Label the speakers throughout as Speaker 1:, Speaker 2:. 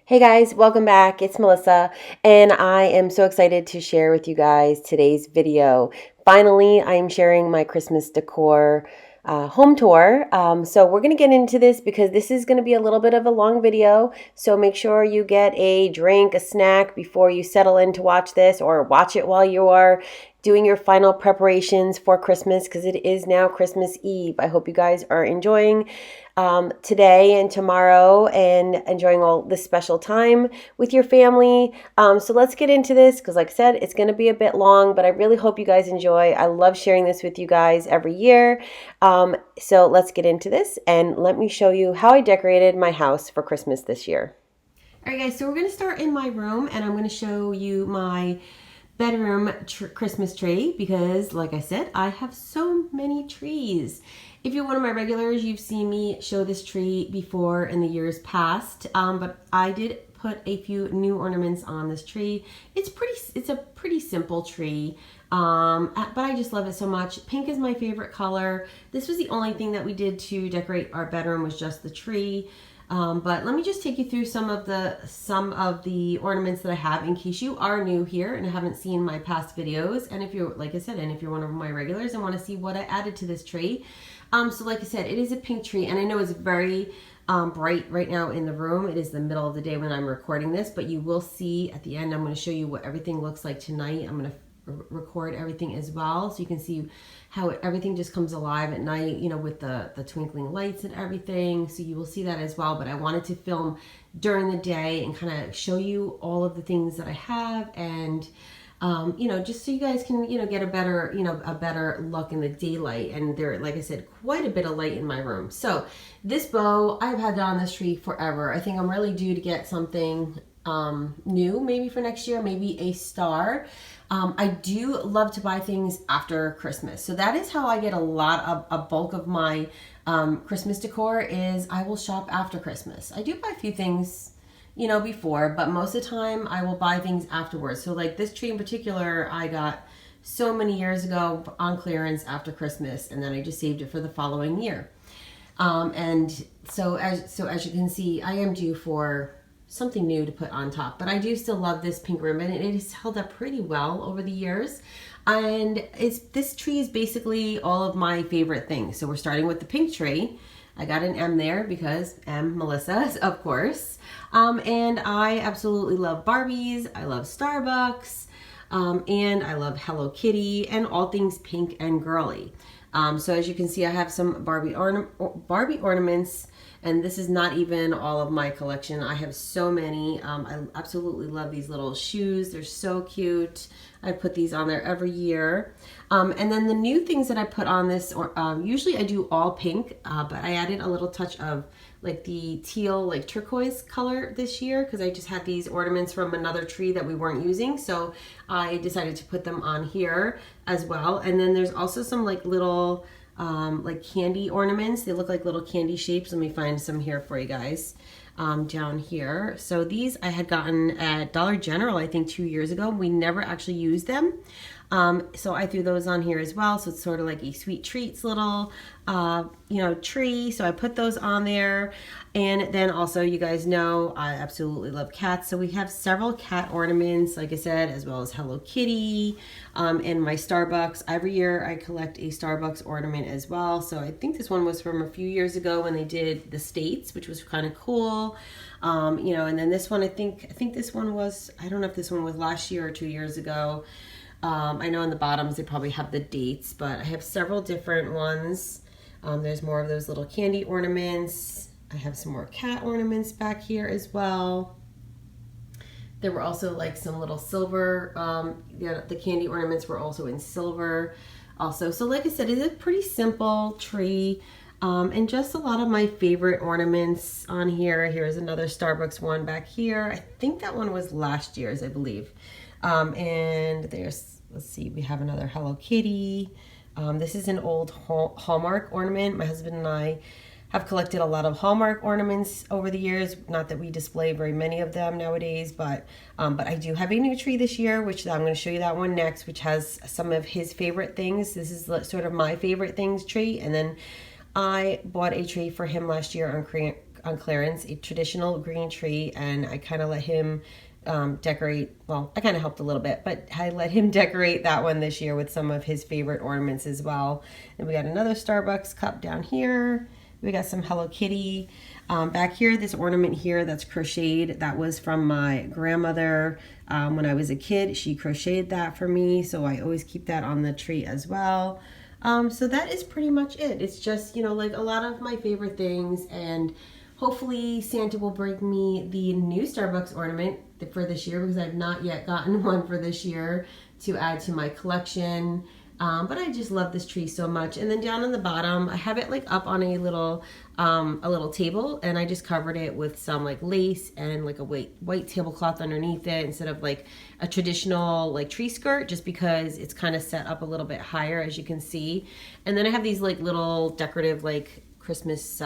Speaker 1: Hey guys, welcome back. It's Melissa, and I am so excited to share with you guys today's video. Finally, I am sharing my Christmas decor home tour. So we're going to get into this because this is going to be a little bit of a long video. So make sure you get a drink, a snack before you settle in to watch this, or watch it while you are doing your final preparations for Christmas, because it is now Christmas Eve. I hope you guys are enjoying today and tomorrow and enjoying all this special time with your family. So let's get into this because, like I said, it's going to be a bit long, but I really hope you guys enjoy. I love sharing this with you guys every year. So let's get into this and let me show you how I decorated my house for Christmas this year. All right, guys, so we're going to start in my room, and I'm going to show you my bedroom Christmas tree because, like I said, I have so many trees. If you're one of my regulars, you've seen me show this tree before in the years past, but I did put a few new ornaments on this tree. It's a pretty simple tree, but I just love it so much. Pink is my favorite color. This was the only thing that we did to decorate our bedroom, was just the tree. But let me just take you through some of the ornaments that I have in case you are new here and haven't seen my past videos. And if you're, like I said, and if you're one of my regulars and want to see what I added to this tree. So like I said, it is a pink tree, and I know it's very bright right now in the room. It is the middle of the day when I'm recording this, but you will see at the end, I'm going to show you what everything looks like tonight. I'm going to record everything as well, so you can see how everything just comes alive at night, you know, with the twinkling lights and everything. So you will see that as well, but I wanted to film during the day and kind of show you all of the things that I have, and you know, just so you guys can, you know, get a better look in the daylight. And there, like I said, quite a bit of light in my room. So this bow, I've had that on this tree forever. I think I'm really due to get something new, maybe for next year, maybe a star. I do love to buy things after Christmas. So that is how I get a bulk of my Christmas decor, is I will shop after Christmas. I do buy a few things, you know, before, but most of the time I will buy things afterwards. So like this tree in particular, I got so many years ago on clearance after Christmas, and then I just saved it for the following year. And so as you can see, I am due for something new to put on top, but I do still love this pink ribbon, and it has held up pretty well over the years. And this tree is basically all of my favorite things. So we're starting with the pink tree. I got an M there because M, Melissa, of course. And I absolutely love Barbies. I love Starbucks. And I love Hello Kitty and all things pink and girly. So as you can see, I have some Barbie ornaments, and this is not even all of my collection. I have so many. I absolutely love these little shoes. They're so cute. I put these on there every year. And then the new things that I put on this, usually I do all pink, but I added a little touch of like the teal, like turquoise color this year, because I just had these ornaments from another tree that we weren't using. So I decided to put them on here as well. And then there's also some like little like candy ornaments. They look like little candy shapes. Let me find some here for you guys. Down here. So these I had gotten at Dollar General, I think 2 years ago. We never actually used them. So I threw those on here as well. So it's sort of like a sweet treats little, you know, tree. So I put those on there. And then also, you guys know, I absolutely love cats. So we have several cat ornaments, like I said, as well as Hello Kitty, and my Starbucks. Every year I collect a Starbucks ornament as well. So I think this one was from a few years ago when they did the States, which was kind of cool. You know, and then this one, I think this one was, I don't know if this one was last year or 2 years ago. I know on the bottoms they probably have the dates, but I have several different ones. There's more of those little candy ornaments. I have some more cat ornaments back here as well. There were also like some little silver, the candy ornaments were also in silver also. So like I said, it's a pretty simple tree. And just a lot of my favorite ornaments on here. Here's another Starbucks one back here. I think that one was last year's, I believe. And there's, let's see, we have another Hello Kitty. This is an old Hallmark ornament. My husband and I have collected a lot of Hallmark ornaments over the years. Not that we display very many of them nowadays, but I do have a new tree this year, which I'm going to show you that one next, which has some of his favorite things. This is sort of my favorite things tree. And then I bought a tree for him last year on clearance, a traditional green tree, and I kind of let him decorate. Well, I kind of helped a little bit, but I let him decorate that one this year with some of his favorite ornaments as well. And we got another Starbucks cup down here. We got some Hello Kitty. Back here, this ornament here that's crocheted, that was from my grandmother when I was a kid. She crocheted that for me, so I always keep that on the tree as well. So that is pretty much it. It's just, you know, like a lot of my favorite things, and hopefully Santa will bring me the new Starbucks ornament for this year, because I've not yet gotten one for this year to add to my collection. But I just love this tree so much. And then down on the bottom, I have it like up on a little table, and I just covered it with some like lace and like a white tablecloth underneath it instead of like a traditional like tree skirt, just because it's kind of set up a little bit higher, as you can see. And then I have these like little decorative like Christmas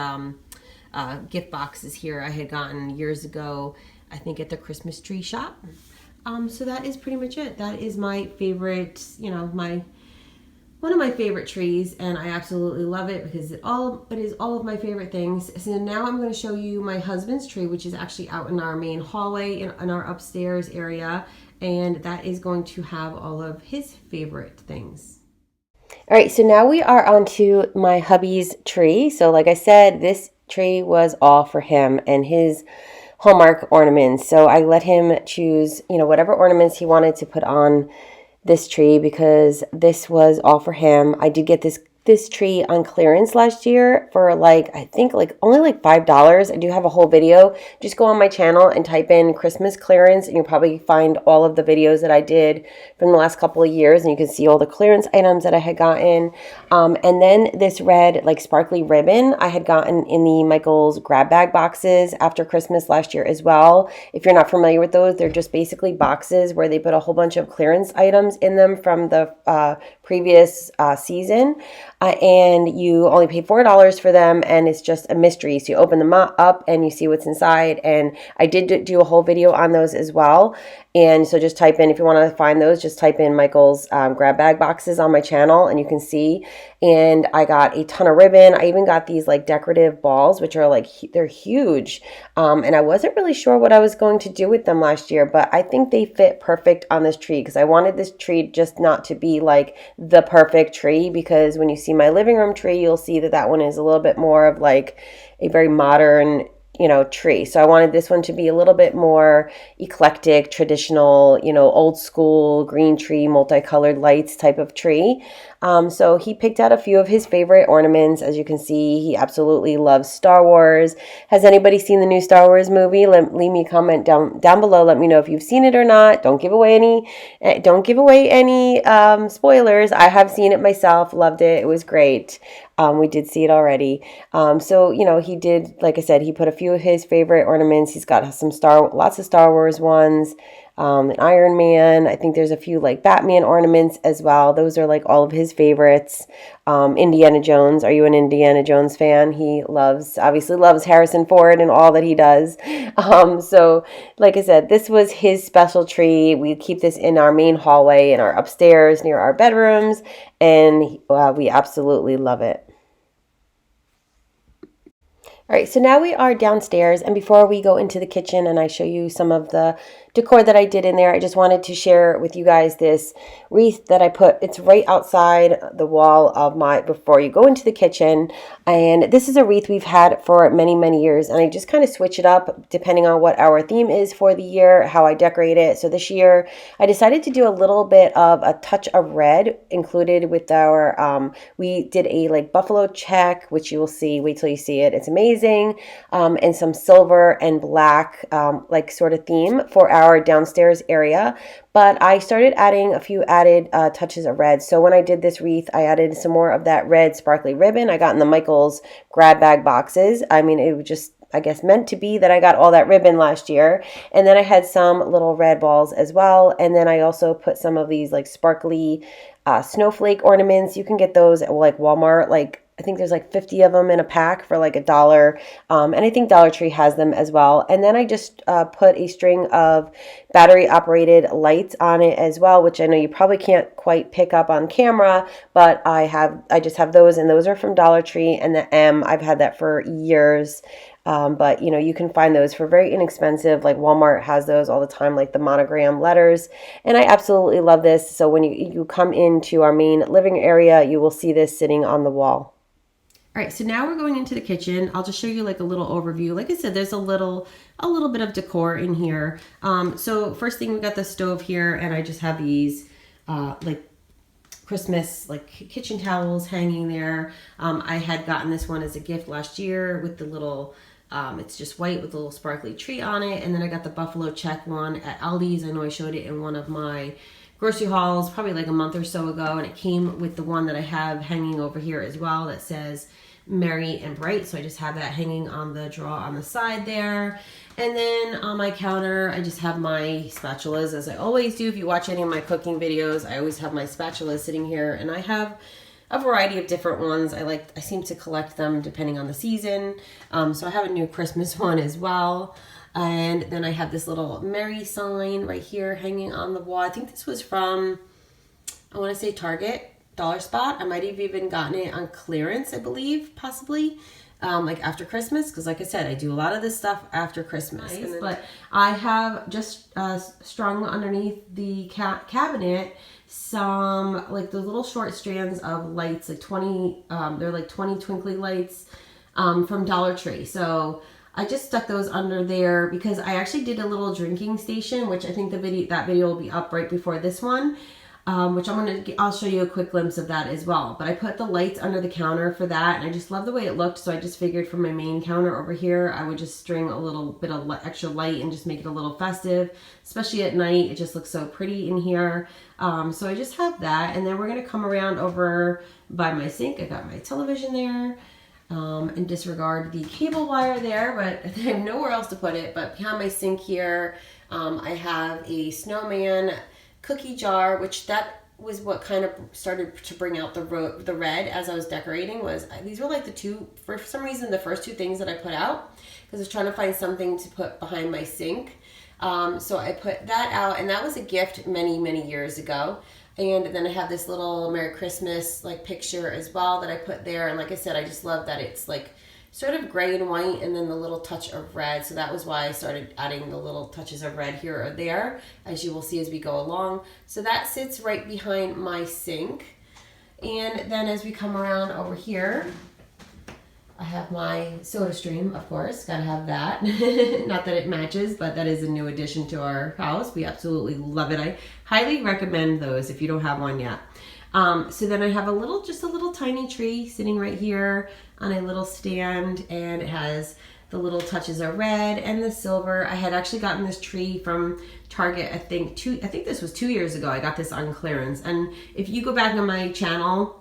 Speaker 1: gift boxes here I had gotten years ago, I think at the Christmas tree shop. So that is pretty much it. That is my favorite, you know, one of my favorite trees, and I absolutely love it because it is all of my favorite things. So now I'm going to show you my husband's tree, which is actually out in our main hallway in our upstairs area, and that is going to have all of his favorite things. All right, so now we are on to my hubby's tree. So like I said, this tree was all for him and his Hallmark ornaments. So I let him choose, you know, whatever ornaments he wanted to put on this tree, because this was all for him. I did get this tree on clearance last year for like, I think like only like $5. I do have a whole video. Just go on my channel and type in Christmas clearance, and you'll probably find all of the videos that I did from the last couple of years, and you can see all the clearance items that I had gotten. And then this red like sparkly ribbon I had gotten in the Michael's grab bag boxes after Christmas last year as well. If you're not familiar with those, they're just basically boxes where they put a whole bunch of clearance items in them from the previous season. And you only pay $4 for them, and it's just a mystery. So you open them up and you see what's inside. And I did do a whole video on those as well. And so just type in, if you want to find those, just type in Michael's grab bag boxes on my channel, and you can see. And I got a ton of ribbon. I even got these like decorative balls, which are like, they're huge. And I wasn't really sure what I was going to do with them last year, but I think they fit perfect on this tree, because I wanted this tree just not to be like the perfect tree, because when you see my living room tree, you'll see that that one is a little bit more of like a very modern, you know, tree. So I wanted this one to be a little bit more eclectic, traditional, you know, old school green tree, multicolored lights type of tree. So he picked out a few of his favorite ornaments. As you can see, he absolutely loves Star Wars. Has anybody seen the new Star Wars movie? Leave me a comment down below. Let me know if you've seen it or not. Don't give away any spoilers. I have seen it myself. Loved it. It was great. We did see it already. So, you know, he did, like I said, he put a few of his favorite ornaments. He's got lots of Star Wars ones, an Iron Man. I think there's a few like Batman ornaments as well. Those are like all of his favorites. Indiana Jones. Are you an Indiana Jones fan? He obviously loves Harrison Ford and all that he does. So like I said, this was his special tree. We keep this in our main hallway in our upstairs near our bedrooms, and we absolutely love it. All right, so now we are downstairs, and before we go into the kitchen and I show you some of the decor that I did in there, I just wanted to share with you guys this wreath that I put. It's right outside the wall of before you go into the kitchen, and this is a wreath we've had for many, many years, and I just kind of switch it up depending on what our theme is for the year, how I decorate it. So this year I decided to do a little bit of a touch of red included with our, we did a like buffalo check, which you will see, wait till you see it, it's amazing, and some silver and black like sort of theme for our downstairs area. But I started adding a few added touches of red. So when I did this wreath, I added some more of that red sparkly ribbon I got in the Michael's grab bag boxes. I mean, it was just, I guess, meant to be that I got all that ribbon last year. And then I had some little red balls as well. And then I also put some of these like sparkly snowflake ornaments. You can get those at like Walmart, like I think there's like 50 of them in a pack for like $1. And I think Dollar Tree has them as well. And then I just put a string of battery operated lights on it as well, which I know you probably can't quite pick up on camera, but I just have those, and those are from Dollar Tree. And the M, I've had that for years. But you know, you can find those for very inexpensive. Like Walmart has those all the time, like the monogram letters. And I absolutely love this. So when you come into our main living area, you will see this sitting on the wall. All right, so now we're going into the kitchen. I'll just show you like a little overview. Like I said, there's a little bit of decor in here. So first thing, we got the stove here, and I just have these like Christmas like kitchen towels hanging there. I had gotten this one as a gift last year with the little, it's just white with a little sparkly tree on it. And then I got the buffalo check one at Aldi's. I know I showed it in one of my grocery hauls probably like a month or so ago, and it came with the one that I have hanging over here as well that says Merry and Bright. So I just have that hanging on the drawer on the side there. And then on my counter, I just have my spatulas, as I always do. If you watch any of my cooking videos, I always have my spatulas sitting here, and I have a variety of different ones. I seem to collect them depending on the season. So I have a new Christmas one as well. And then I have this little Merry sign right here hanging on the wall. I think this was from, I want to say Target, Dollar Spot. I might have even gotten it on clearance, I believe, possibly, like after Christmas. Because like I said, I do a lot of this stuff after Christmas. Nice. But I have just strung underneath the cabinet some, like the little short strands of lights, like 20, they're like 20 twinkly lights from Dollar Tree. So I just stuck those under there because I actually did a little drinking station, which I think that video will be up right before this one, which I'll show you a quick glimpse of that as well. But I put the lights under the counter for that, and I just love the way it looked. So I just figured for my main counter over here, I would just string a little bit of extra light and just make it a little festive, especially at night. It just looks so pretty in here. So I just have that, and then we're gonna come around over by my sink. I got my television there. And disregard the cable wire there, but I have nowhere else to put it. But behind my sink here, I have a Snowman cookie jar, which that was what kind of started to bring out the red as I was decorating. These were like for some reason, the first two things that I put out, because I was trying to find something to put behind my sink. So I put that out, and that was a gift many, many years ago. And then I have this little Merry Christmas like picture as well that I put there. And like I said, I just love that it's like sort of gray and white and then the little touch of red. So that was why I started adding the little touches of red here or there, as you will see as we go along. So that sits right behind my sink. And then as we come around over here, I have my soda stream, of course, gotta have that. Not that it matches, but that is a new addition to our house. We absolutely love it. I highly recommend those if you don't have one yet. So then I have just a little tiny tree sitting right here on a little stand, and it has the little touches of red and the silver. I had actually gotten this tree from Target, I think this was 2 years ago. I got this on clearance. And if you go back on my channel,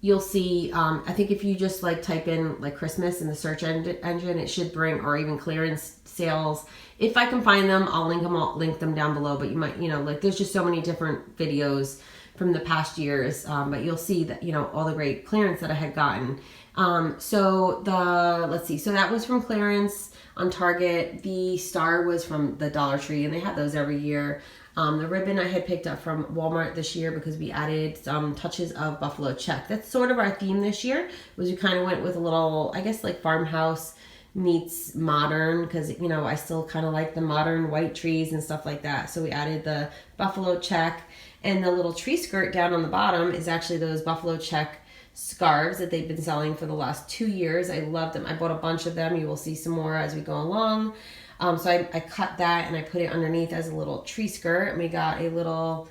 Speaker 1: you'll see, I think if you just like type in like Christmas in the search engine, it should bring, or even clearance sales. If I can find them, I'll link them down below, but you might, like there's just so many different videos from the past years, but you'll see that, all the great clearance that I had gotten. Let's see, so that was from clearance on Target. The star was from the Dollar Tree, and they have those every year. The ribbon I had picked up from Walmart this year because we added some touches of buffalo check. That's sort of our theme this year, was we kind of went with a little, I guess, like farmhouse meets modern, because, I still kind of like the modern white trees and stuff like that. So we added the buffalo check, and the little tree skirt down on the bottom is actually those buffalo check scarves that they've been selling for the last 2 years. I love them. I bought a bunch of them. You will see some more as we go along. So I cut that and I put it underneath as a little tree skirt, and we got a little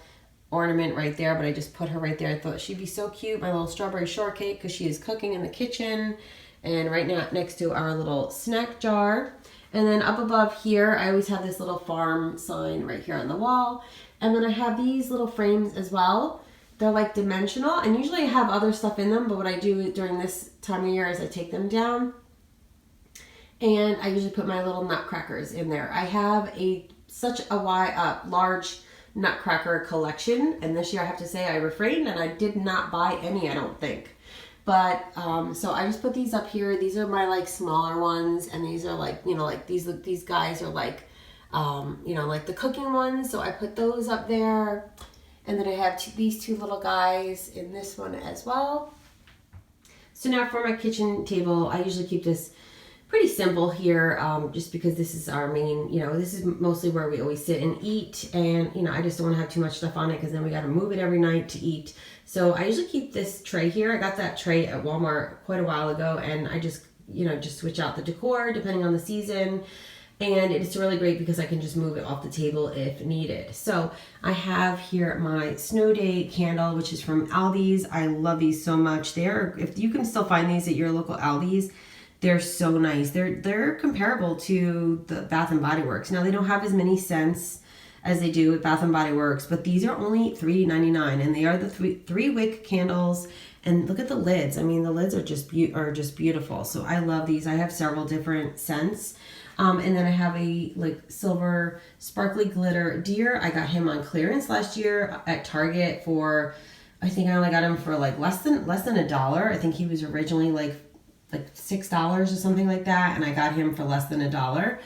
Speaker 1: ornament right there, but I just put her right there. I thought she'd be so cute, my little strawberry shortcake, because she is cooking in the kitchen, and right now next to our little snack jar. And then up above here, I always have this little farm sign right here on the wall. And then I have these little frames as well. They're like dimensional, and usually I have other stuff in them, but what I do during this time of year is I take them down, and I usually put my little nutcrackers in there. I have such a large nutcracker collection, and this year I have to say I refrained, and I did not buy any, I don't think. But so I just put these up here. These are my like smaller ones, and these are like, like these guys are like like the cooking ones. So I put those up there, and then I have these two little guys in this one as well. So now for my kitchen table, I usually keep this pretty simple here, just because this is our main, this is mostly where we always sit and eat. And, I just don't want to have too much stuff on it because then we got to move it every night to eat. So I usually keep this tray here. I got that tray at Walmart quite a while ago, and I just, just switch out the decor depending on the season. And it's really great because I can just move it off the table if needed. So I have here my Snow Day candle, which is from Aldi's. I love these so much. If you can still find these at your local Aldi's, they're so nice. They're comparable to the Bath and Body Works. Now they don't have as many scents as they do with Bath and Body Works, but these are only $3.99, and they are the three wick candles. And look at the lids. I mean, the lids are just beautiful. So I love these. I have several different scents. And then I have a silver sparkly glitter deer. I got him on clearance last year at Target for, I think I only got him for less than $1. I think he was originally like $6 or something like that, and I got him for less than $1.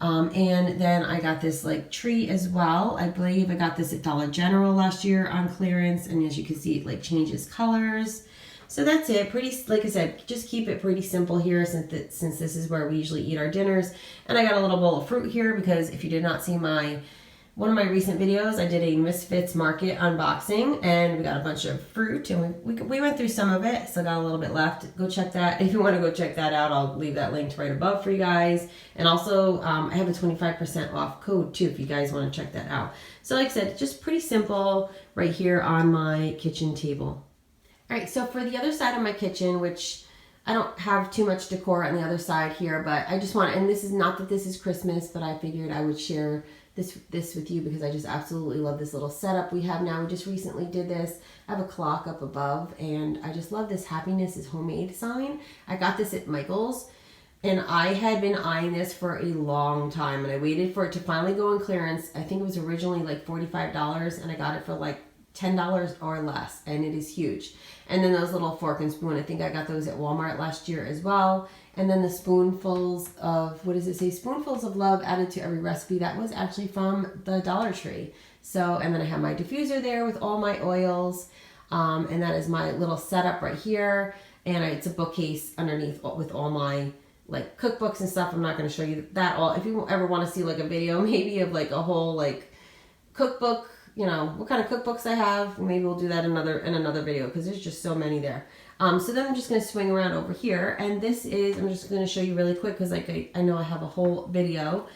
Speaker 1: And then I got this tree as well. I believe I got this at Dollar General last year on clearance, and as you can see, it changes colors. So that's it. Pretty, like I said, just keep it pretty simple here since this is where we usually eat our dinners. And I got a little bowl of fruit here because if you did not see one of my recent videos, I did a Misfits Market unboxing, and we got a bunch of fruit, and we went through some of it, so got a little bit left. Go check that. If you want to go check that out, I'll leave that linked right above for you guys. And also, I have a 25% off code too if you guys want to check that out. So like I said, just pretty simple right here on my kitchen table. All right, so for the other side of my kitchen, which I don't have too much decor on the other side here, but I just want, and this is not that this is Christmas, but I figured I would share this with you because I just absolutely love this little setup we have now. We just recently did this. I have a clock up above, and I just love this Happiness is Homemade sign. I got this at Michael's, and I had been eyeing this for a long time, and I waited for it to finally go on clearance. I think it was originally $45, and I got it for $10 or less, and it is huge. And then those little fork and spoon, I think I got those at Walmart last year as well. And then the spoonfuls of, what does it say? Spoonfuls of love added to every recipe. That was actually from the Dollar Tree. So, and then I have my diffuser there with all my oils. And that is my little setup right here. And it's a bookcase underneath with all my cookbooks and stuff. I'm not going to show you that all. If you ever want to see a video maybe of a whole cookbook, what kind of cookbooks I have, maybe we'll do that in another video because there's just so many there. So then I'm just going to swing around over here, and this is, I'm just going to show you really quick because I know I have a whole video.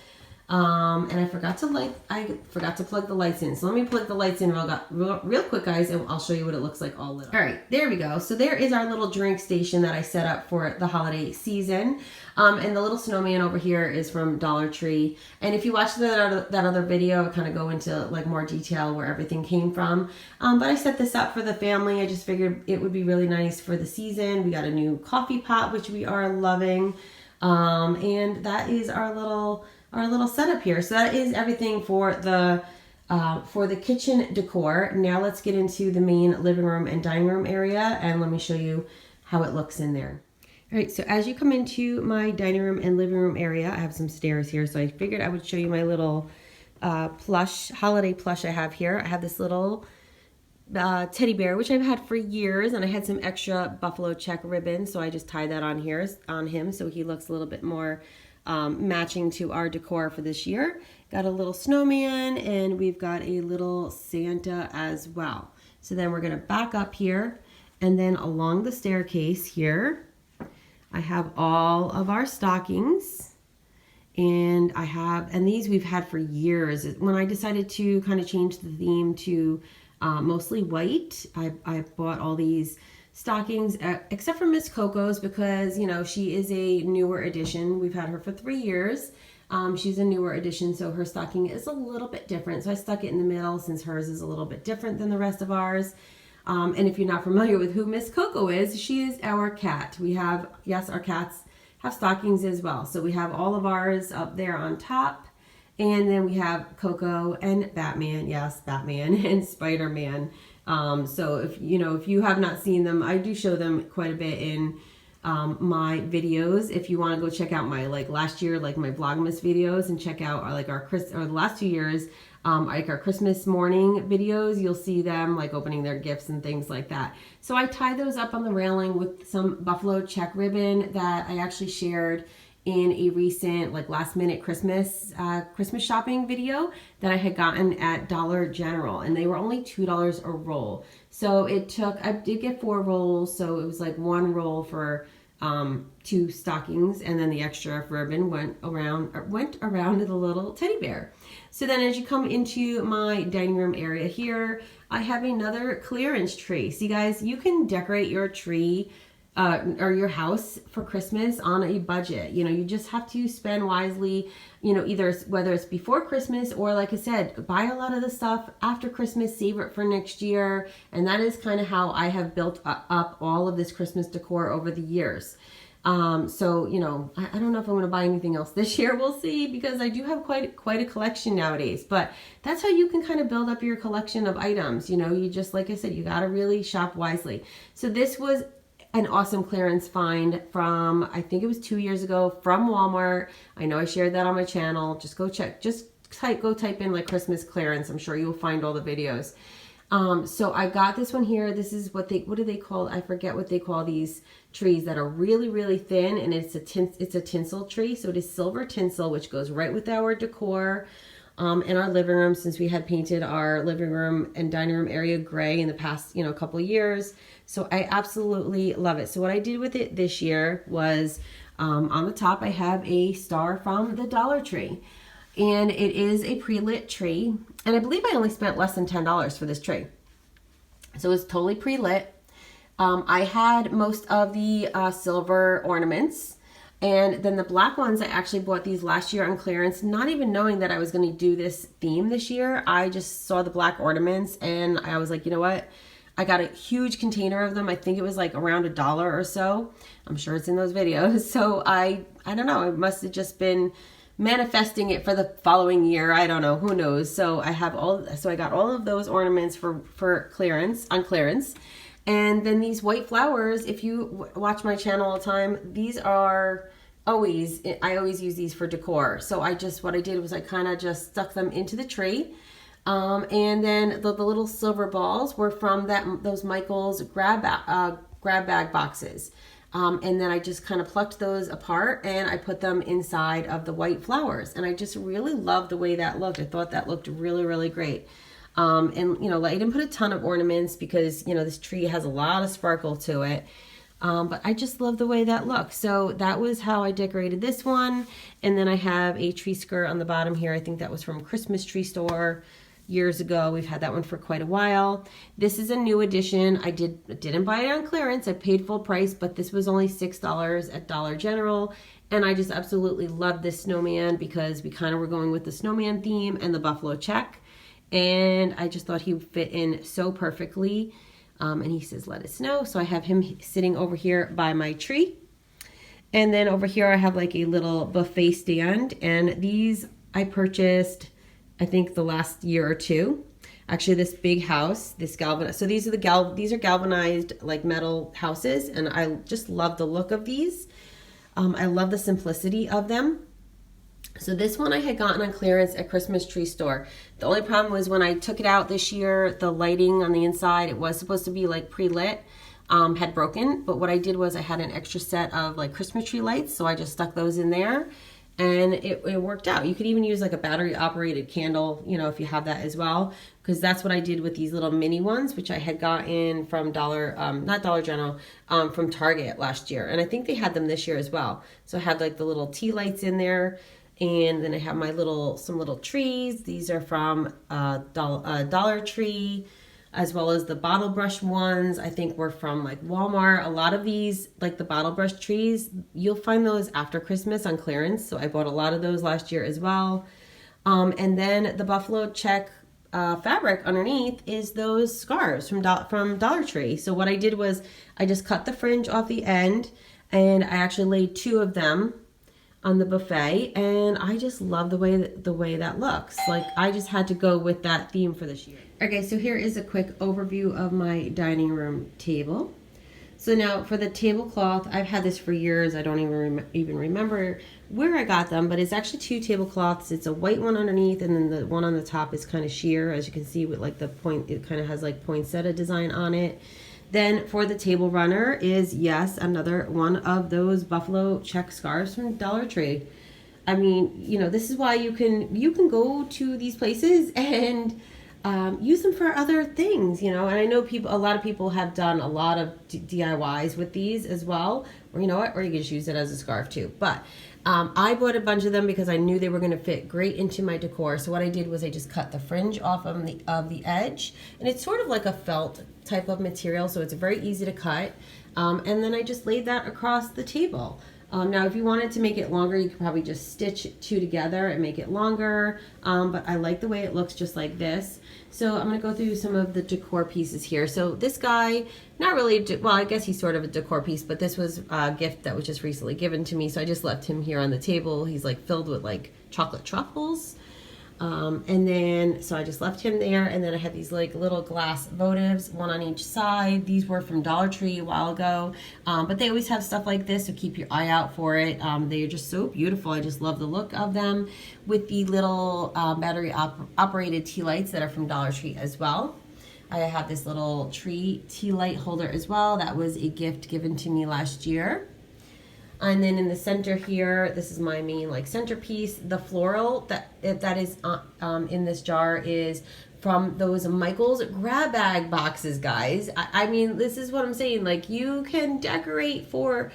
Speaker 1: And I forgot to plug the lights in. So let me plug the lights in real quick, guys, and I'll show you what it looks like all lit up. All right, there we go. So there is our little drink station that I set up for the holiday season. And the little snowman over here is from Dollar Tree. And if you watch that other video, I kind of go into more detail where everything came from. But I set this up for the family. I just figured it would be really nice for the season. We got a new coffee pot, which we are loving. And that is our little setup here. So that is everything for the kitchen decor. Now let's get into the main living room and dining room area, and let me show you how it looks in there. All right, so as you come into my dining room and living room area, I have some stairs here, so I figured I would show you my little holiday plush I have here. I have this little teddy bear, which I've had for years, and I had some extra buffalo check ribbon, so I just tied that on him so he looks a little bit more matching to our decor for this year. Got a little snowman, and we've got a little Santa as well. So then we're going to back up here, and then along the staircase here, I have all of our stockings, and these we've had for years. When I decided to kind of change the theme to mostly white, I bought all these stockings, except for Miss Coco's because, she is a newer addition. We've had her for 3 years. She's a newer addition, so her stocking is a little bit different. So I stuck it in the middle since hers is a little bit different than the rest of ours. And if you're not familiar with who Miss Coco is, she is our cat. Our cats have stockings as well. So we have all of ours up there on top. And then we have Coco and Batman. Yes, Batman and Spider-Man. So if you have not seen them, I do show them quite a bit in my videos. If you want to go check out my last year, my Vlogmas videos, and check out the last 2 years, our Christmas morning videos, you'll see them opening their gifts and things like that. So I tied those up on the railing with some buffalo check ribbon that I actually shared in a recent like last minute Christmas shopping video that I had gotten at Dollar General, and they were only $2 a roll. So I did get 4 rolls, so it was like 1 roll for 2 stockings, and then the extra ribbon went around the little teddy bear. So then as you come into my dining room area here, I have another clearance tree. So you guys, you can decorate your tree or your house for Christmas on a budget. You know, you just have to spend wisely, you know, either whether it's before Christmas or, like I said, buy a lot of the stuff after Christmas, save it for next year. And that is kind of how I have built up all of this Christmas decor over the years. So, you know, I don't know if I'm going to buy anything else this year. We'll see, because I do have quite a collection nowadays, but that's how you can kind of build up your collection of items. You know, you just, like I said, you got to really shop wisely. So this was an awesome clearance find from, I think it was 2 years ago, from Walmart. I know I shared that on my channel. Just go check, go type in like Christmas clearance. I'm sure you'll find all the videos. So I got this one here. This is what do they call, I forget what they call these trees that are really, really thin, and it's a tinsel tree. So it is silver tinsel, which goes right with our decor in our living room, since we had painted our living room and dining room area gray in the past, you know, couple of years. So I absolutely love it. So what I did with it this year was on the top, I have a star from the Dollar Tree. And it is a pre-lit tree. And I believe I only spent less than $10 for this tree. So it's totally pre-lit. I had most of the silver ornaments. And then the black ones, I actually bought these last year on clearance, not even knowing that I was going to do this theme this year. I just saw the black ornaments and I was like, you know what? I got a huge container of them. I think it was like around $1 or so. I'm sure it's in those videos. So I don't know. It must have just been manifesting it for the following year. I don't know. Who knows? So I got all of those ornaments for clearance, on clearance. And then these white flowers, if you watch my channel all the time, these are I always use these for decor. So what I did was I kind of just stuck them into the tree. And then the little silver balls were from those Michael's grab bag boxes. And then I just kind of plucked those apart and I put them inside of the white flowers. And I just really loved the way that looked. I thought that looked really, really great. And, you know, I didn't put a ton of ornaments because, you know, this tree has a lot of sparkle to it. But I just love the way that looks. So that was how I decorated this one. And then I have a tree skirt on the bottom here. I think that was from Christmas Tree Store years ago. We've had that one for quite a while. This is a new addition. I didn't buy it on clearance. I paid full price, but this was only $6 at Dollar General. And I just absolutely love this snowman because we kind of were going with the snowman theme and the buffalo check. And I just thought he would fit in so perfectly. And he says, let it snow. So I have him sitting over here by my tree. And then over here I have like a little buffet stand. And these I purchased, I think, the last year or two. Actually, this big house, this galvanized. So these are galvanized like metal houses. And I just love the look of these. I love the simplicity of them. So this one I had gotten on clearance at Christmas Tree Store. The only problem was when I took it out this year, the lighting on the inside, it was supposed to be like pre-lit, had broken. But what I did was I had an extra set of like Christmas tree lights. So I just stuck those in there and it worked out. You could even use like a battery operated candle, you know, if you have that as well. Because that's what I did with these little mini ones, which I had gotten from not Dollar General, from Target last year. And I think they had them this year as well. So I had like the little tea lights in there. And then I have some little trees. These are from Dollar Tree, as well as the bottle brush ones. I think were from like Walmart. A lot of these, like the bottle brush trees, you'll find those after Christmas on clearance. So I bought a lot of those last year as well. And then the buffalo check fabric underneath is those scarves from Dollar Tree. So what I did was I just cut the fringe off the end, and I actually laid 2 of them on the buffet, and I just love the way that looks. Like, I just had to go with that theme for this year. Okay, so here is a quick overview of my dining room table. So now for the tablecloth, I've had this for years. I don't even remember where I got them, but it's actually 2 tablecloths. It's a white one underneath, and then the one on the top is kind of sheer, as you can see with like the point. It kind of has like poinsettia design on it. Then for the table runner is, yes, another one of those buffalo check scarves from Dollar Tree. I mean, you know, this is why you can go to these places and use them for other things, you know. And I know a lot of people have done a lot of DIYs with these as well. Or you know what, or you can just use it as a scarf too. But I bought a bunch of them because I knew they were going to fit great into my decor. So what I did was I just cut the fringe off of the edge, and it's sort of like a felt type of material, so it's very easy to cut. And then I just laid that across the table. Now, if you wanted to make it longer, you could probably just stitch two together and make it longer. But I like the way it looks just like this. So I'm going to go through some of the decor pieces here. So this guy, not really, well, I guess he's sort of a decor piece, but this was a gift that was just recently given to me. So I just left him here on the table. He's like filled with like chocolate truffles. And then, so I just left him there, and then I had these like little glass votives, one on each side. These were from Dollar Tree a while ago, but they always have stuff like this, so keep your eye out for it. They are just so beautiful. I just love the look of them with the little battery operated tea lights that are from Dollar Tree as well. I have this little tree tea light holder as well. That was a gift given to me last year. And then in the center here, this is my main like centerpiece. The floral that is in this jar is from those Michael's grab bag boxes, guys. I mean, this is what I'm saying. Like, you can decorate for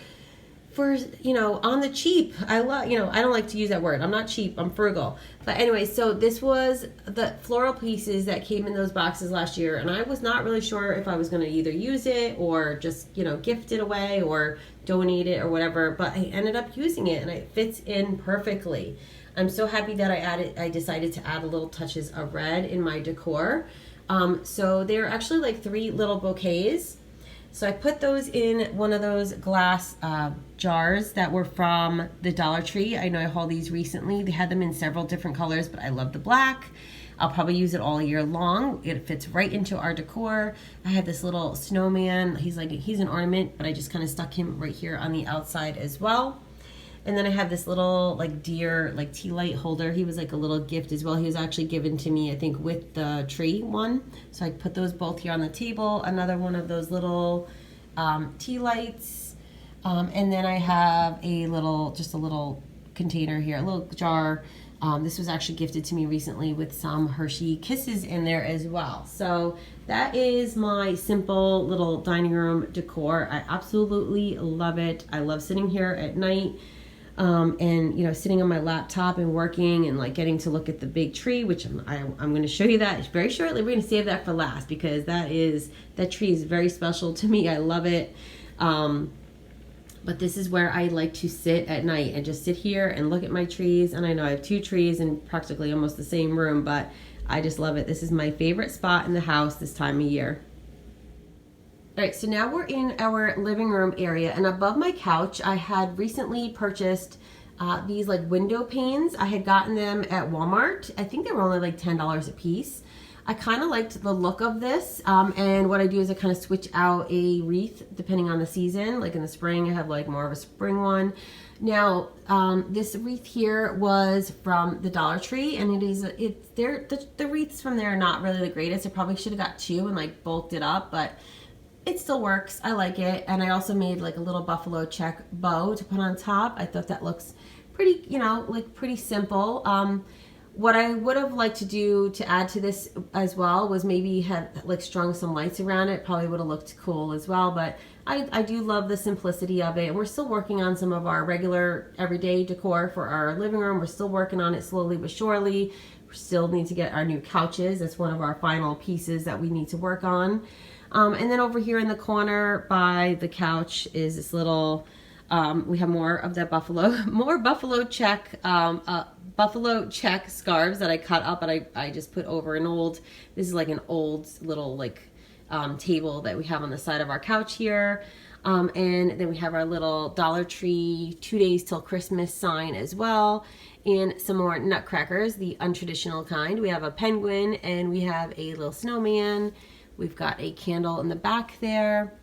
Speaker 1: you know, on the cheap. I love, you know, I don't like to use that word. I'm not cheap, I'm frugal. But anyway, so this was the floral pieces that came in those boxes last year, and I was not really sure if I was going to either use it or just, you know, gift it away or donate it or whatever, but I ended up using it and it fits in perfectly. I'm so happy that I decided to add a little touches of red in my decor. So they're actually like 3 little bouquets. So I put those in one of those glass jars that were from the Dollar Tree. I know I hauled these recently. They had them in several different colors, but I love the black. I'll probably use it all year long. It fits right into our decor. I had this little snowman. He's an ornament, but I just kind of stuck him right here on the outside as well. And then I have this little like deer like tea light holder. He was like a little gift as well. He was actually given to me, I think, with the tree one. So I put those both here on the table. Another one of those little tea lights. And then I have just a little container here, a little jar. This was actually gifted to me recently with some Hershey Kisses in there as well. So that is my simple little dining room decor. I absolutely love it. I love sitting here at night and, you know, sitting on my laptop and working and like getting to look at the big tree, which I'm going to show you that very shortly. We're going to save that for last because that tree is very special to me. I love it. But this is where I like to sit at night and just sit here and look at my trees. And I know I have 2 trees in practically almost the same room, but I just love it. This is my favorite spot in the house this time of year. All right, so now we're in our living room area, and above my couch, I had recently purchased these like window panes. I had gotten them at Walmart. I think they were only like $10 a piece. I kind of liked the look of this, and what I do is I kind of switch out a wreath depending on the season. Like in the spring, I have like more of a spring one. Now, this wreath here was from the Dollar Tree, and the wreaths from there are not really the greatest. I probably should have got 2 and like bulked it up, but it still works. I like it. And I also made like a little buffalo check bow to put on top. I thought that looks pretty, you know, like pretty simple. What I would have liked to do to add to this as well was maybe have like strung some lights around it. Probably would have looked cool as well, but I do love the simplicity of it. And we're still working on some of our regular everyday decor for our living room. We're still working on it slowly but surely. We still need to get our new couches. That's one of our final pieces that we need to work on. And then over here in the corner by the couch is this little, we have more of that buffalo check scarves that I cut up, and I just put over this is like an old little like table that we have on the side of our couch here. And then we have our little Dollar Tree 2 days till Christmas sign as well, and some more nutcrackers, the untraditional kind. We have a penguin and we have a little snowman. We've got a candle in the back there.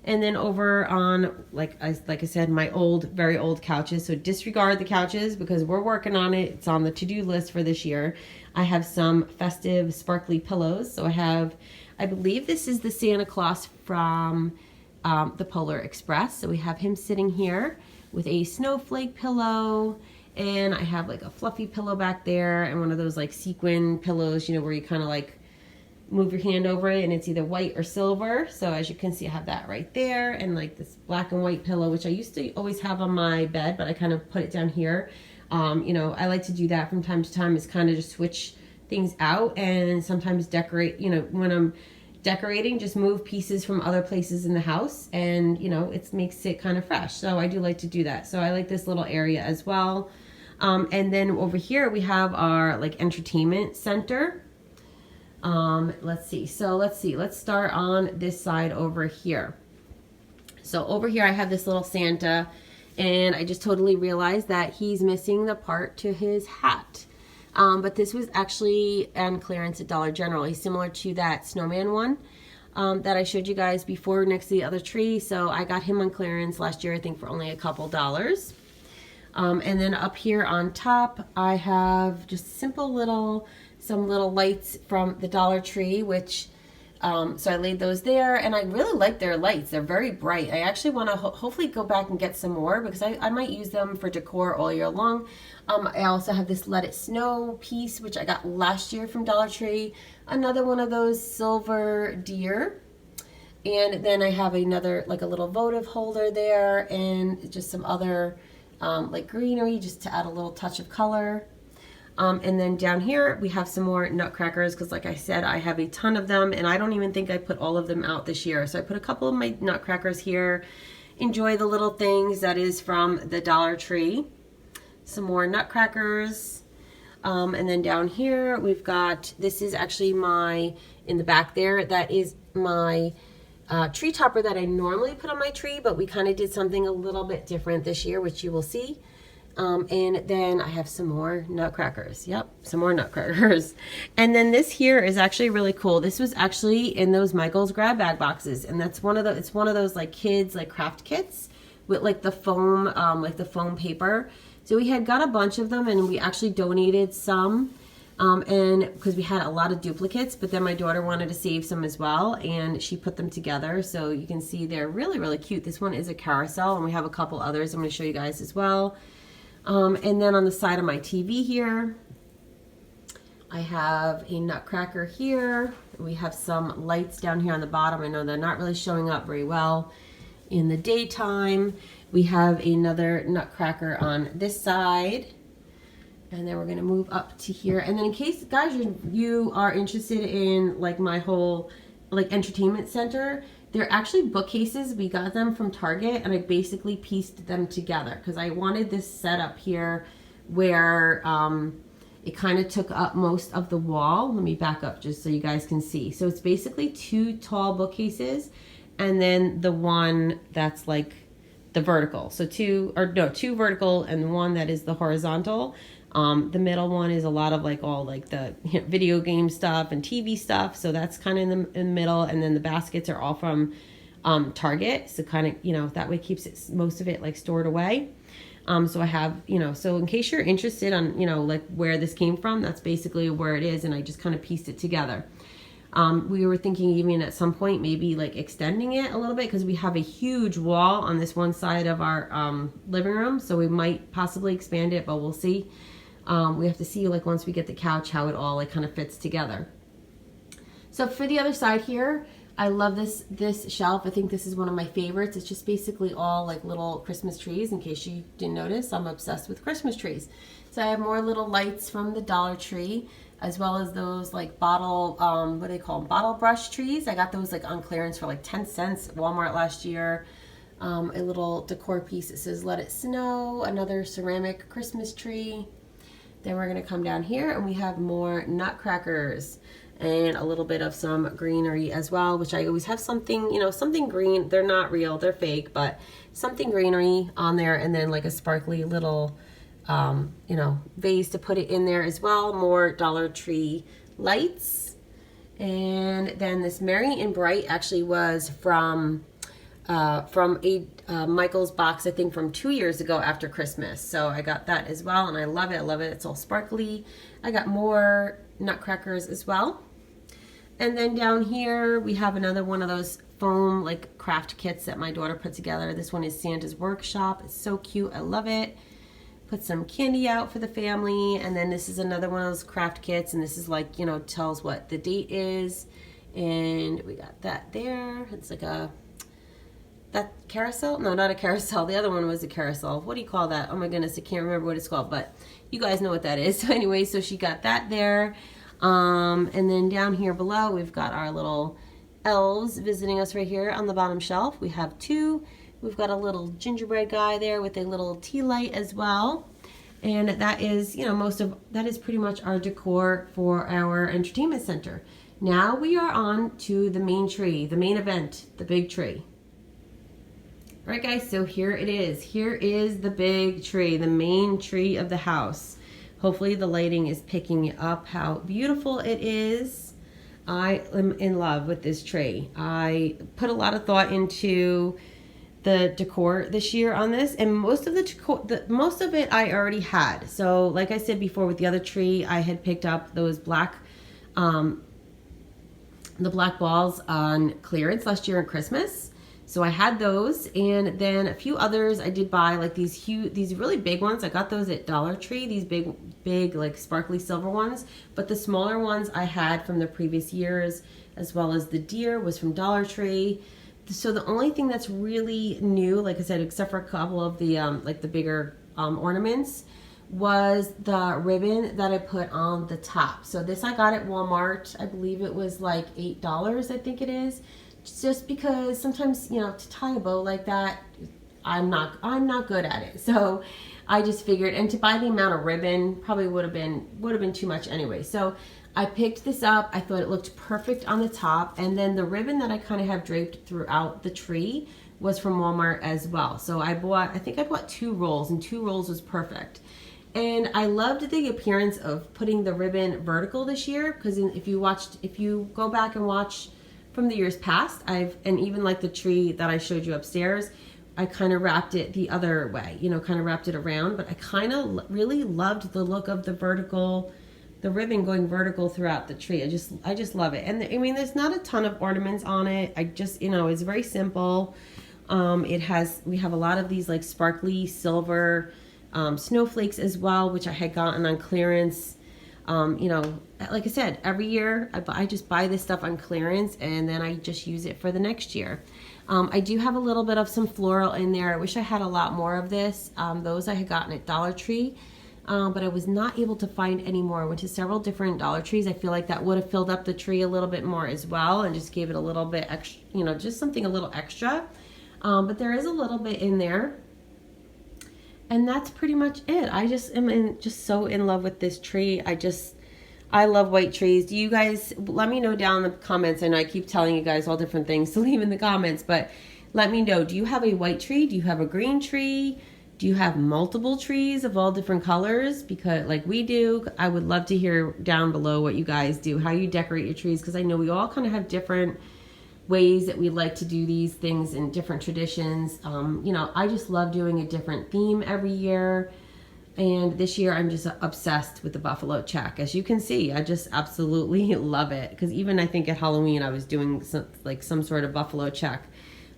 Speaker 1: And then over on, like I said, my very old couches. So disregard the couches because we're working on it. It's on the to-do list for this year. I have some festive sparkly pillows. So I believe this is the Santa Claus from the Polar Express. So we have him sitting here with a snowflake pillow. And I have like a fluffy pillow back there and one of those like sequin pillows, you know, where you kind of like move your hand over it and it's either white or silver. So as you can see, I have that right there, and like this black and white pillow, which I used to always have on my bed, but I kind of put it down here. You know, I like to do that from time to time, is kind of just switch things out, and sometimes decorate, you know, when I'm decorating, just move pieces from other places in the house, and you know, it makes it kind of fresh. So I do like to do that. So I like this little area as well. And then over here we have our like entertainment center. Let's see. Let's start on this side over here. So over here I have this little Santa, and I just totally realized that he's missing the part to his hat. But this was actually on clearance at Dollar General. He's similar to that Snowman one that I showed you guys before next to the other tree. So I got him on clearance last year, I think for only a couple dollars. And then up here on top, I have just simple some little lights from the Dollar Tree, which, so I laid those there, and I really like their lights. They're very bright. I actually want to hopefully go back and get some more, because I might use them for decor all year long. I also have this Let It Snow piece, which I got last year from Dollar Tree. Another one of those silver deer. And then I have another, like a little votive holder there, and just some other like greenery, just to add a little touch of color. And then down here we have some more nutcrackers, because like I said, I have a ton of them, and I don't even think I put all of them out this year. So I put a couple of my nutcrackers here. Enjoy the little things. That is from the Dollar Tree. Some more nutcrackers. And then down here we've got, this is actually in the back there, that is my tree topper that I normally put on my tree, but we kind of did something a little bit different this year, which you will see. And then I have some more nutcrackers. Yep, some more nutcrackers. And then this here is actually really cool. This was actually in those Michael's grab bag boxes, and that's it's one of those like kids like craft kits with like the foam paper. So we had got a bunch of them, and we actually donated some. And because we had a lot of duplicates, but then my daughter wanted to save some as well, and she put them together. So you can see they're really, really cute. This one is a carousel, and we have a couple others I'm going to show you guys as well. And then on the side of my TV here, I have a nutcracker here. We have some lights down here on the bottom. I know they're not really showing up very well in the daytime. We have another nutcracker on this side. And then we're going to move up to here. And then in case, guys, you are interested in like my whole like entertainment center, they're actually bookcases. We got them from Target, and I basically pieced them together because I wanted this setup here where it kind of took up most of the wall. Let me back up just so you guys can see. So it's basically two tall bookcases, and then the one that's like the vertical. So two vertical and one that is the horizontal. The middle one is a lot of like all like the video game stuff and TV stuff. So that's kind of in the middle. And then the baskets are all from Target. So kind of, you know, that way keeps it, most of it like stored away. So I have, you know, so in case you're interested on, you know, like where this came from, that's basically where it is. And I just kind of pieced it together. We were thinking even at some point maybe like extending it a little bit, because we have a huge wall on this one side of our living room. So we might possibly expand it, but we'll see. We have to see like once we get the couch how it all like kind of fits together. So for the other side here, I love this shelf. I think this is one of my favorites. It's just basically all like little Christmas trees. In case you didn't notice, I'm obsessed with Christmas trees. So I have more little lights from the Dollar Tree, as well as those like bottle, what do they call them? Bottle brush trees. I got those like on clearance for like 10 cents at Walmart last year. A little decor piece that says Let It Snow, another ceramic Christmas tree. Then we're going to come down here and we have more nutcrackers and a little bit of some greenery as well, which I always have something, you know, something green. They're not real, they're fake, but something greenery on there, and then like a sparkly little, you know, vase to put it in there as well. More Dollar Tree lights. And then this Merry and Bright actually was from from a Michael's box, I think from 2 years ago after Christmas. So I got that as well, and I love it. I love it. It's all sparkly. I got more nutcrackers as well. And then down here we have another one of those foam like craft kits that my daughter put together. This one is Santa's Workshop. It's so cute. I love it. Put some candy out for the family. And then this is another one of those craft kits, and this is like, you know, tells what the date is. And we got that there. It's like a, that carousel? No, not a carousel. The other one was a carousel. What do you call that? Oh my goodness, I can't remember what it's called, but you guys know what that is. So anyway, so she got that there. And then down here below, we've got our little elves visiting us right here on the bottom shelf. We have two. We've got a little gingerbread guy there with a little tea light as well. And that is, you know, that is pretty much our decor for our entertainment center. Now we are on to the main tree, the main event, the big tree. All right, guys, so here it is. Here is the big tree, the main tree of the house. Hopefully the lighting is picking up how beautiful it is. I am in love with this tree. I put a lot of thought into the decor this year on this, and most of most of it I already had. So like I said before with the other tree, I had picked up those black the black balls on clearance last year at Christmas. So I had those, and then a few others I did buy, like these really big ones. I got those at Dollar Tree, these big like sparkly silver ones. But the smaller ones I had from the previous years, as well as the deer was from Dollar Tree. So the only thing that's really new, like I said, except for a couple of the like the bigger ornaments, was the ribbon that I put on the top. So this I got at Walmart. I believe it was like $8, I think it is. Just because sometimes, you know, to tie a bow like that, I'm not good at it. So I just figured, and to buy the amount of ribbon probably would have been too much anyway. So I picked this up. I thought it looked perfect on the top, and then the ribbon that I kind of have draped throughout the tree was from Walmart as well. So I think I bought 2 rolls, and 2 rolls was perfect. And I loved the appearance of putting the ribbon vertical this year, because if you go back and watch from the years past, and even like the tree that I showed you upstairs, I kind of wrapped it the other way, you know, kind of wrapped it around. But I kind of really loved the look of the ribbon going vertical throughout the tree. I just love it. And I mean, there's not a ton of ornaments on it. I just, you know, it's very simple. We have a lot of these like sparkly silver snowflakes as well, which I had gotten on clearance. You know, like I said, every year I just buy this stuff on clearance, and then I just use it for the next year. I do have a little bit of some floral in there. I wish I had a lot more of this. Those I had gotten at Dollar Tree, but I was not able to find any more. I went to several different Dollar Trees. I feel like that would have filled up the tree a little bit more as well, and just gave it a little bit extra, you know, just something a little extra. But there is a little bit in there. And that's pretty much it. I just am just so in love with this tree. I love white trees. Do you guys, let me know down in the comments. I know I keep telling you guys all different things to leave in the comments, but let me know. Do you have a white tree? Do you have a green tree? Do you have multiple trees of all different colors? Because like we do, I would love to hear down below what you guys do, how you decorate your trees, because I know we all kind of have different ways that we like to do these things in different traditions. You know, I just love doing a different theme every year. And this year I'm just obsessed with the buffalo check. As you can see, I just absolutely love it. Because even I think at Halloween I was doing some sort of buffalo check.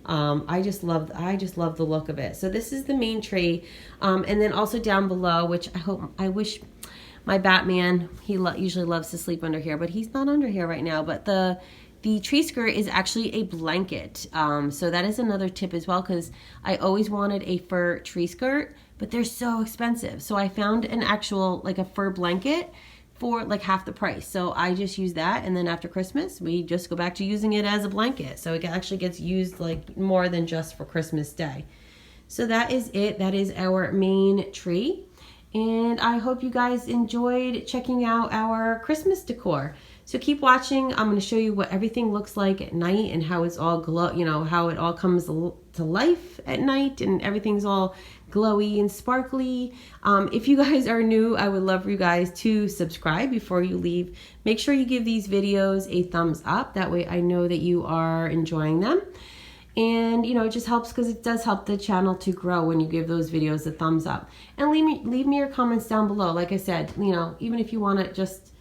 Speaker 1: I just love the look of it. So this is the main tree. And then also down below, which I wish my Batman, he usually loves to sleep under here, but he's not under here right now. But the tree skirt is actually a blanket. So that is another tip as well, because I always wanted a fur tree skirt, but they're so expensive. So I found an actual, like a fur blanket for like half the price. So I just use that, and then after Christmas, we just go back to using it as a blanket. So it actually gets used like more than just for Christmas Day. So that is it. That is our main tree. And I hope you guys enjoyed checking out our Christmas decor. So keep watching. I'm going to show you what everything looks like at night and how it's all how it all comes to life at night, and everything's all glowy and sparkly. If you guys are new, I would love for you guys to subscribe before you leave. Make sure you give these videos a thumbs up. That way I know that you are enjoying them. And, you know, it just helps because it does help the channel to grow when you give those videos a thumbs up. And leave me your comments down below. Like I said, you know, even if you want to just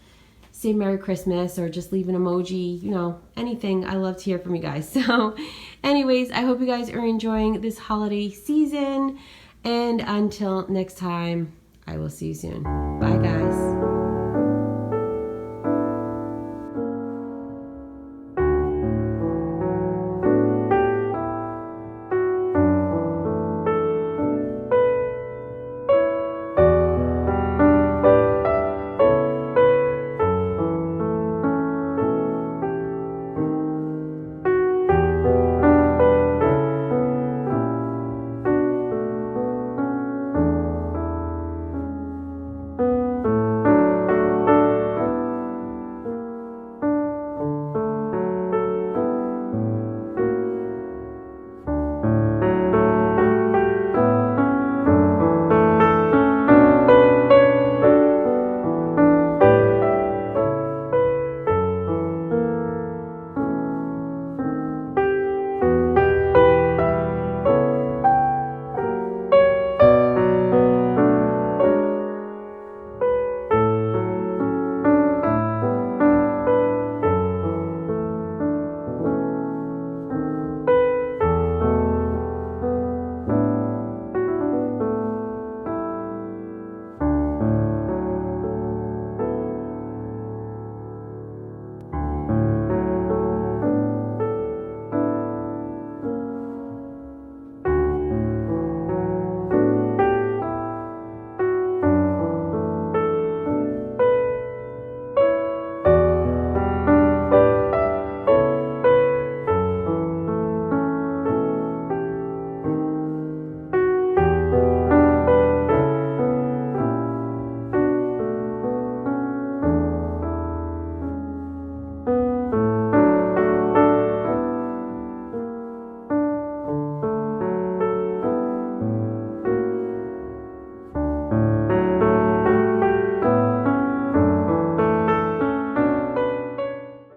Speaker 1: say Merry Christmas or just leave an emoji, you know, anything. I love to hear from you guys. So anyways, I hope you guys are enjoying this holiday season. And until next time, I will see you soon. Bye.